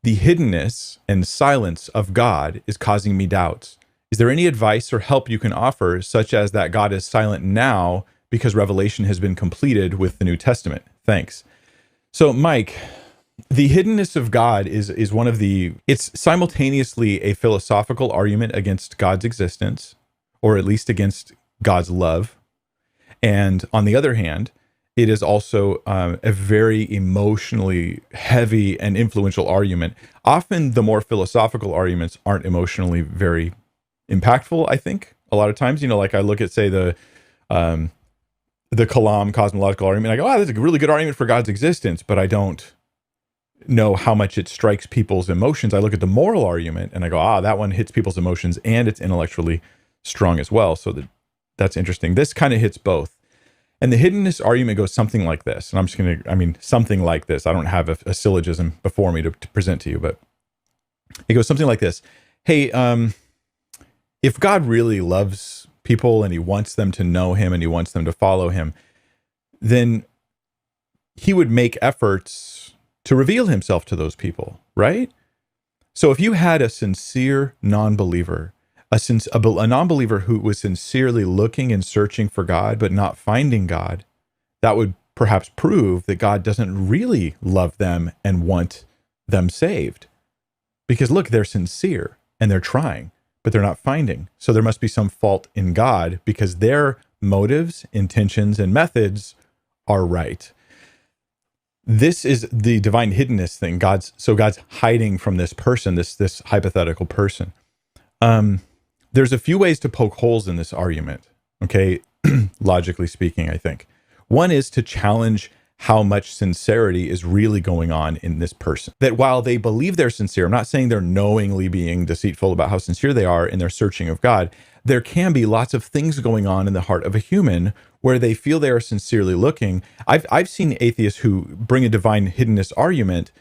The hiddenness and silence of God is causing me doubts. Is there any advice or help you can offer, such as that God is silent now because revelation has been completed with the New Testament? Thanks. So, Mike, the hiddenness of God is one of it's simultaneously a philosophical argument against God's existence, or at least against God's love. And on the other hand, it is also a very emotionally heavy and influential argument. Often the more philosophical arguments aren't emotionally very impactful, I think. A lot of times, like I look at, say, the Kalam cosmological argument, I go, that's a really good argument for God's existence, but I don't know how much it strikes people's emotions. I look at the moral argument and I go, that one hits people's emotions and it's intellectually strong as well. So that's interesting. This kind of hits both. And the hiddenness argument goes something like this. And I'm just going to, something like this. I don't have a syllogism before me to present to you, but it goes something like this. Hey, if God really loves people and he wants them to know him and he wants them to follow him, then he would make efforts to reveal himself to those people, right? So if you had a sincere non-believer, a non-believer who was sincerely looking and searching for God, but not finding God, that would perhaps prove that God doesn't really love them and want them saved. Because look, they're sincere and they're trying, but they're not finding. So there must be some fault in God because their motives, intentions, and methods are right. This is the divine hiddenness thing. God's hiding from this person, this hypothetical person. There's a few ways to poke holes in this argument, okay? Logically speaking, I think. One is to challenge how much sincerity is really going on in this person. That while they believe they're sincere, I'm not saying they're knowingly being deceitful about how sincere they are in their searching of God. There can be lots of things going on in the heart of a human where they feel they are sincerely looking. I've seen atheists who bring a divine hiddenness argument,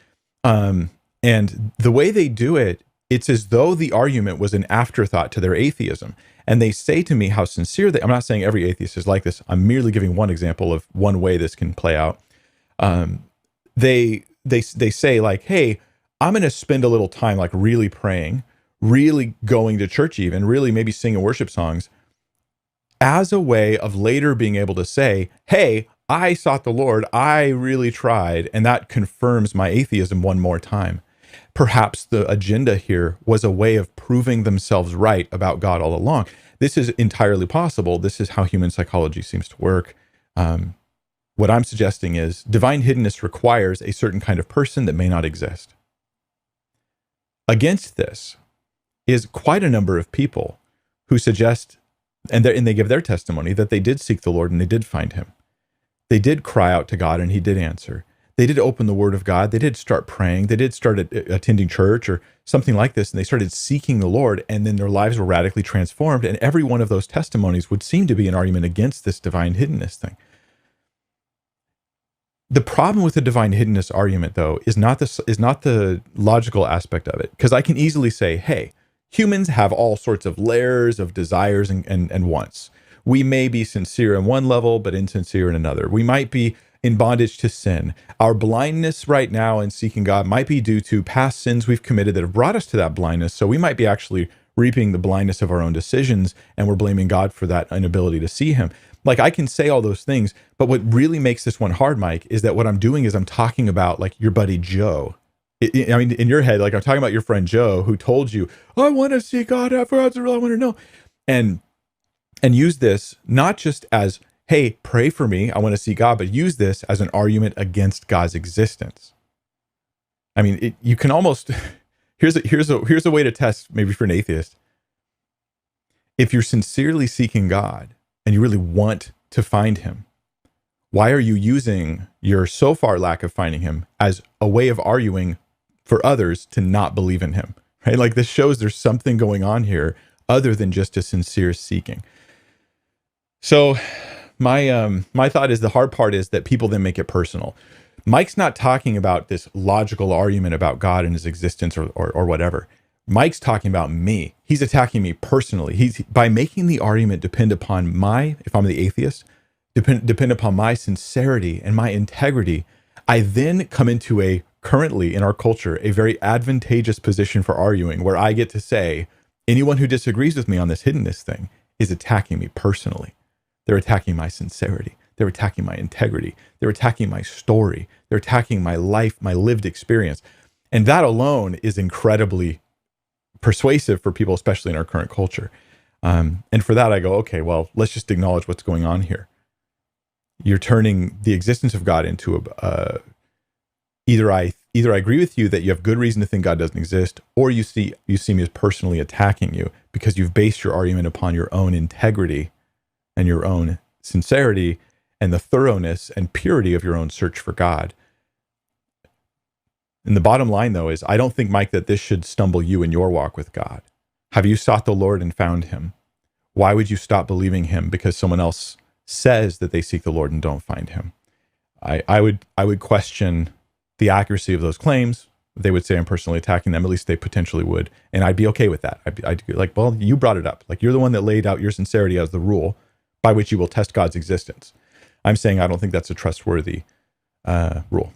and the way they do it, it's as though the argument was an afterthought to their atheism. And they say to me how sincere I'm not saying every atheist is like this. I'm merely giving one example of one way this can play out. They say like, hey, I'm going to spend a little time like really praying, really going to church, even really maybe singing worship songs as a way of later being able to say, hey, I sought the Lord, I really tried, and that confirms my atheism one more time. Perhaps the agenda here was a way of proving themselves right about God all along. This is entirely possible. This is how human psychology seems to work. What I'm suggesting is divine hiddenness requires a certain kind of person that may not exist. Against this is quite a number of people who suggest, and they give their testimony, that they did seek the Lord and they did find him. They did cry out to God and he did answer. They did open the Word of God. They did start praying. They did start attending church or something like this, and they started seeking the Lord, and then their lives were radically transformed. And every one of those testimonies would seem to be an argument against this divine hiddenness thing. The problem with the divine hiddenness argument, though, is not the logical aspect of it, because I can easily say, hey, humans have all sorts of layers of desires and wants. We may be sincere in one level, but insincere in another. We might be in bondage to sin. Our blindness right now in seeking God might be due to past sins we've committed that have brought us to that blindness. So we might be actually reaping the blindness of our own decisions, and we're blaming God for that inability to see him. Like, I can say all those things, but what really makes this one hard, Mike, is that what I'm doing is I'm talking about like your buddy Joe. I mean, in your head, like I'm talking about your friend Joe who told you, I want to see God, I want to know. And use this not just as, hey, pray for me, I want to see God, but use this as an argument against God's existence. I mean, you can almost, here's a way to test maybe for an atheist. If you're sincerely seeking God and you really want to find him, why are you using your so far lack of finding him as a way of arguing for others to not believe in him, right? Like, this shows there's something going on here other than just a sincere seeking. So my thought is the hard part is that people then make it personal. Mike's not talking about this logical argument about God and his existence or whatever. Mike's talking about me. He's attacking me personally. He's by making the argument depend upon if I'm the atheist, depend upon my sincerity and my integrity. I then come into a currently in our culture a very advantageous position for arguing, where I get to say, anyone who disagrees with me on this hiddenness thing is attacking me personally. They're attacking my sincerity. They're attacking my integrity. They're attacking my story. They're attacking my life, my lived experience. And that alone is incredibly persuasive for people, especially in our current culture. And for that, I go, okay, well, let's just acknowledge what's going on here. You're turning the existence of God into either I agree with you that you have good reason to think God doesn't exist, or you see me as personally attacking you because you've based your argument upon your own integrity and your own sincerity and the thoroughness and purity of your own search for God. And the bottom line, though, is I don't think, Mike, that this should stumble you in your walk with God. Have you sought the Lord and found him? Why would you stop believing him because someone else says that they seek the Lord and don't find him? I would question the accuracy of those claims. They would say I'm personally attacking them. At least they potentially would. And I'd be okay with that. I'd be like, well, you brought it up. Like, you're the one that laid out your sincerity as the rule by which you will test God's existence. I'm saying I don't think that's a trustworthy rule.